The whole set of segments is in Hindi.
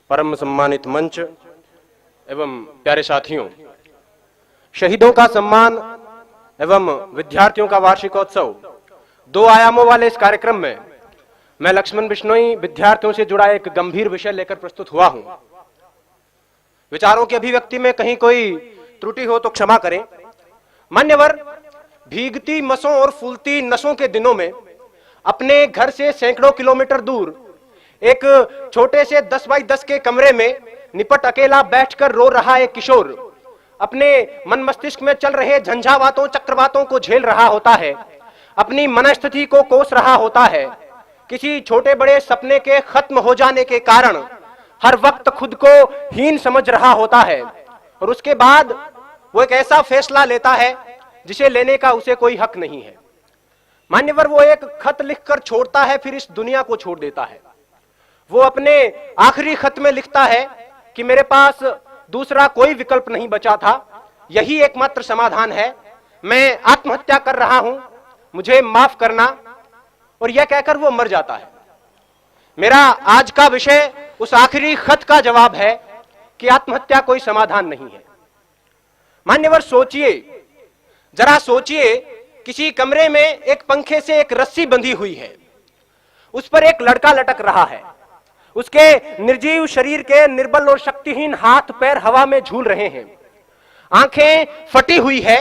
परम सम्मानित मंच एवं प्यारे साथियों, शहीदों का सम्मान एवं विद्यार्थियों का वार्षिकोत्सव दो आयामों वाले इस कार्यक्रम में मैं लक्ष्मण बिश्नोई विद्यार्थियों से जुड़ा एक गंभीर विषय लेकर प्रस्तुत हुआ हूं। विचारों की अभिव्यक्ति में कहीं कोई त्रुटि हो तो क्षमा करें। मान्यवर, भीगती मसों और फूलती नसों के दिनों में अपने घर से सैकड़ों किलोमीटर दूर एक छोटे से 10 बाई 10 के कमरे में निपट अकेला बैठकर रो रहा एक किशोर अपने मन मस्तिष्क में चल रहे झंझावातों चक्रवातों को झेल रहा होता है, अपनी मनस्थिति को कोस रहा होता है। किसी छोटे बड़े सपने के खत्म हो जाने के कारण हर वक्त खुद को हीन समझ रहा होता है और उसके बाद वो एक ऐसा फैसला लेता है जिसे लेने का उसे कोई हक नहीं है। मान्यवर, वो एक खत लिखकर छोड़ता है, फिर इस दुनिया को छोड़ देता है। वो अपने आखिरी खत में लिखता है कि मेरे पास दूसरा कोई विकल्प नहीं बचा था, यही एकमात्र समाधान है, मैं आत्महत्या कर रहा हूं, मुझे माफ करना। और यह कहकर वो मर जाता है। मेरा आज का विषय उस आखिरी खत का जवाब है कि आत्महत्या कोई समाधान नहीं है। मान्यवर, सोचिए, जरा सोचिए, किसी कमरे में एक पंखे से एक रस्सी बंधी हुई है, उस पर एक लड़का लटक रहा है, उसके निर्जीव शरीर के निर्बल और शक्तिहीन हाथ पैर हवा में झूल रहे हैं, आंखें फटी हुई है,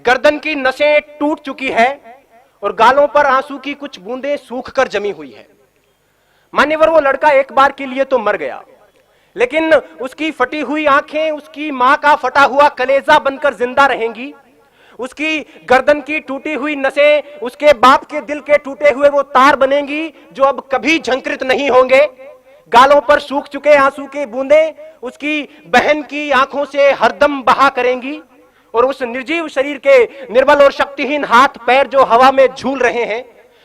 गर्दन की नसें टूट चुकी है और गालों पर आंसू की कुछ बूंदें सूखकर जमी हुई है। मान्यवर, वो लड़का एक बार के लिए तो मर गया, लेकिन उसकी फटी हुई आंखें उसकी मां का फटा हुआ कलेजा बनकर जिंदा रहेंगी। उसकी गर्दन की टूटी हुई नसें उसके बाप के दिल के टूटे हुए वो तार बनेंगी जो अब कभी झंकृत नहीं होंगे। गालों पर सूख चुके आंसू की बूंदें उसकी बहन की आंखों से हरदम बहा करेंगी और उस निर्जीव शरीर के निर्बल और शक्तिहीन हाथ पैर जो हवा में झूल रहे हैं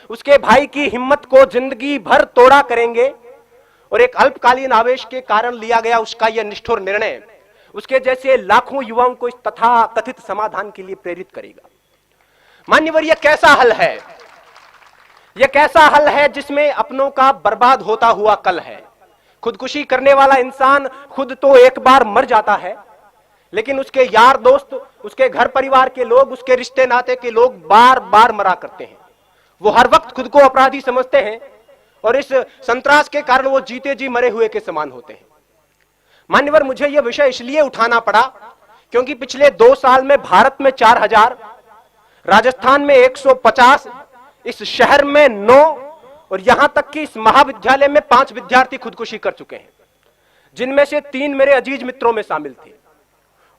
उसके भाई की हिम्मत को जिंदगी भर तोड़ा करेंगे। और एक अल्पकालीन आवेश के कारण लिया गया उसका यह निष्ठुर निर्णय उसके जैसे लाखों युवाओं को इस तथा कथित समाधान के लिए प्रेरित करेगा। मान्यवर, यह कैसा हल है? यह कैसा हल है जिसमें अपनों का बर्बाद होता हुआ कल है। खुदकुशी करने वाला इंसान खुद तो एक बार मर जाता है, लेकिन उसके यार दोस्त, उसके घर परिवार के लोग, उसके रिश्ते नाते के लोग बार बार मरा करते हैं। वो हर वक्त खुद को अपराधी समझते हैं और इस संतरास के कारण वो जीते जी मरे हुए के समान होते हैं। मान्यवर, मुझे यह विषय इसलिए उठाना पड़ा क्योंकि पिछले 2 साल में भारत में 4000, राजस्थान में 150, इस शहर में 9 और यहां तक कि इस महाविद्यालय में 5 विद्यार्थी खुदकुशी कर चुके हैं, जिनमें से 3 मेरे अजीज मित्रों में शामिल थे।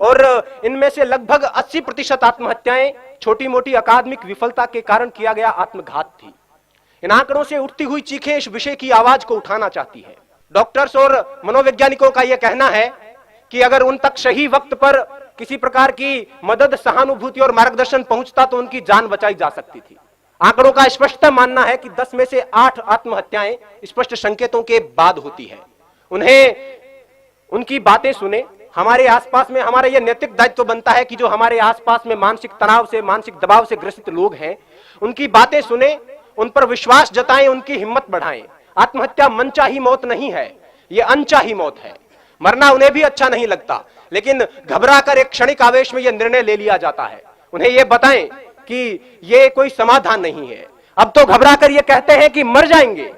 और इनमें से लगभग 80% आत्महत्याएं छोटी मोटी अकादमिक विफलता के कारण किया गया आत्मघात थी। इन आंकड़ों से उठती हुई चीखें इस विषय की आवाज को उठाना चाहती है। डॉक्टर्स और मनोवैज्ञानिकों का यह कहना है कि अगर उन तक सही वक्त पर किसी प्रकार की मदद, सहानुभूति और मार्गदर्शन पहुंचता तो उनकी जान बचाई जा सकती थी। आंकड़ों का स्पष्ट मानना है कि 10 में से 8 आत्महत्याएं स्पष्ट संकेतों के बाद होती है। उन्हें उनकी बातें सुने। हमारे आसपास में हमारा यह नैतिक दायित्व बनता है कि जो हमारे आसपास में मानसिक तनाव से, मानसिक दबाव से ग्रसित लोग हैं, उनकी बातें सुने, उन पर विश्वास जताएं, उनकी हिम्मत बढ़ाएं। आत्महत्या मनचाही मौत नहीं है, यह अनचाही मौत है। मरना उन्हें भी अच्छा नहीं लगता, लेकिन घबराकर एक क्षणिक आवेश में यह निर्णय ले लिया जाता है। उन्हें यह बताएं कि यह कोई समाधान नहीं है। अब तो घबराकर यह कहते हैं कि मर जाएंगे,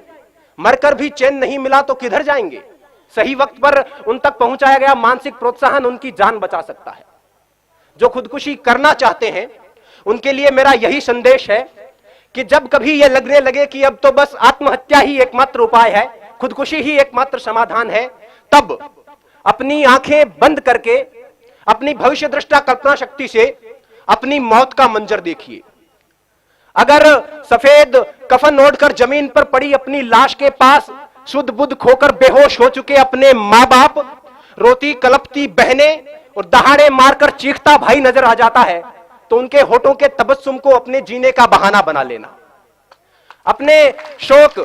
मरकर भी चैन नहीं मिला तो किधर जाएंगे। सही वक्त पर उन तक पहुंचाया गया मानसिक प्रोत्साहन उनकी जान बचा सकता है। जो खुदकुशी करना चाहते हैं उनके लिए मेरा यही संदेश है कि जब कभी यह लगने लगे कि अब तो बस आत्महत्या ही एकमात्र उपाय है, खुदकुशी ही एकमात्र समाधान है, तब अपनी आंखें बंद करके अपनी भविष्य दृष्टा कल्पना शक्ति से अपनी मौत का मंजर देखिए। अगर सफेद कफन ओढ़कर जमीन पर पड़ी अपनी लाश के पास शुद्ध बुद्ध खोकर बेहोश हो चुके अपने मां बाप, रोती कलपती बहनें और दहाड़े मारकर चीखता भाई नजर आ जाता है तो उनके होठों के तबस्सुम को अपने जीने का बहाना बना लेना। अपने शोक,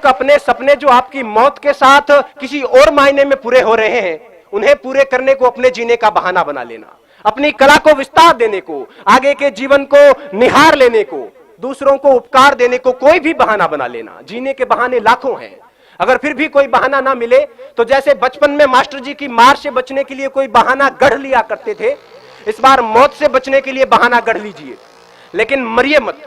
अपने सपने जो आपकी मौत के साथ किसी और मायने में पूरे हो रहे हैं, उन्हें पूरे करने को अपने जीने का बहाना बना लेना। अपनी कला को विस्तार देने को, आगे के जीवन को निहार लेने को, दूसरों को उपकार देने को कोई भी बहाना बना लेना। जीने के बहाने लाखों हैं। अगर फिर भी कोई बहाना ना मिले तो जैसे बचपन में मास्टर जी की मार से बचने के लिए कोई बहाना गढ़ लिया करते थे, इस बार मौत से बचने के लिए बहाना गढ़ लीजिए, लेकिन मरिए मत।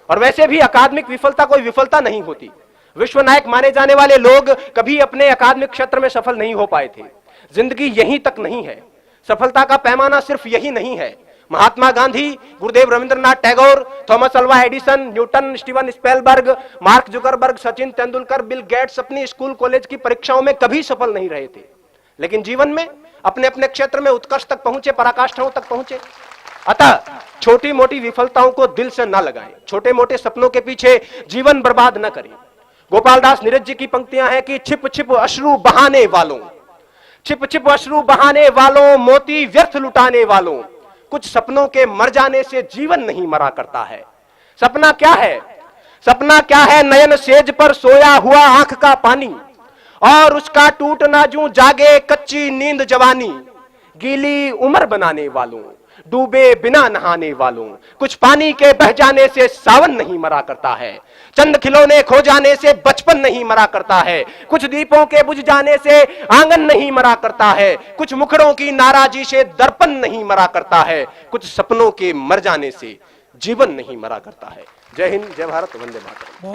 और वैसे भी अकादमिक विफलता कोई विफलता नहीं होती। विश्व नायक माने जाने वाले लोग कभी अपने अकादमिक क्षेत्र में सफल नहीं हो पाए थे। जिंदगी यहीं तक नहीं है, सफलता का पैमाना सिर्फ यही नहीं है। Mahatma Gandhi, Gurudev Rabindranath Tagore, Thomas Alva Edison, Newton, Steven Spielberg, Mark Zuckerberg, Sachin Tendulkar, Bill Gates अपनी स्कूल कॉलेज की परीक्षाओं में कभी सफल नहीं रहे थे, लेकिन जीवन में अपने अपने क्षेत्र में उत्कर्ष तक पहुंचे, पराकाष्ठाओं तक पहुंचे। अतः छोटी मोटी विफलताओं को दिल से न लगाएं, छोटे मोटे सपनों के पीछे जीवन बर्बाद न करें। गोपाल दास नीरज जी की पंक्तियां हैं कि छिप छिप अश्रु बहाने वालों, छिप छिप अश्रु बहाने वालों, मोती व्यर्थ लुटाने वालों, कुछ सपनों के मर जाने से जीवन नहीं मरा करता है। सपना क्या है? सपना क्या है? नयन सेज पर सोया हुआ आंख का पानी, और उसका टूटना जूं जागे कच्ची नींद जवानी, गीली उम्र बनाने वालों, डूबे बिना नहाने वालों, कुछ पानी के बह जाने से सावन नहीं मरा करता है, चंद खिलौने खो जाने से बचपन नहीं मरा करता है, कुछ दीपों के बुझ जाने से आंगन नहीं मरा करता है, कुछ मुखड़ों की नाराजी से दर्पण नहीं मरा करता है, कुछ सपनों के मर जाने से जीवन नहीं मरा करता है। जय हिंद, जय भारत, वंदे मातरम।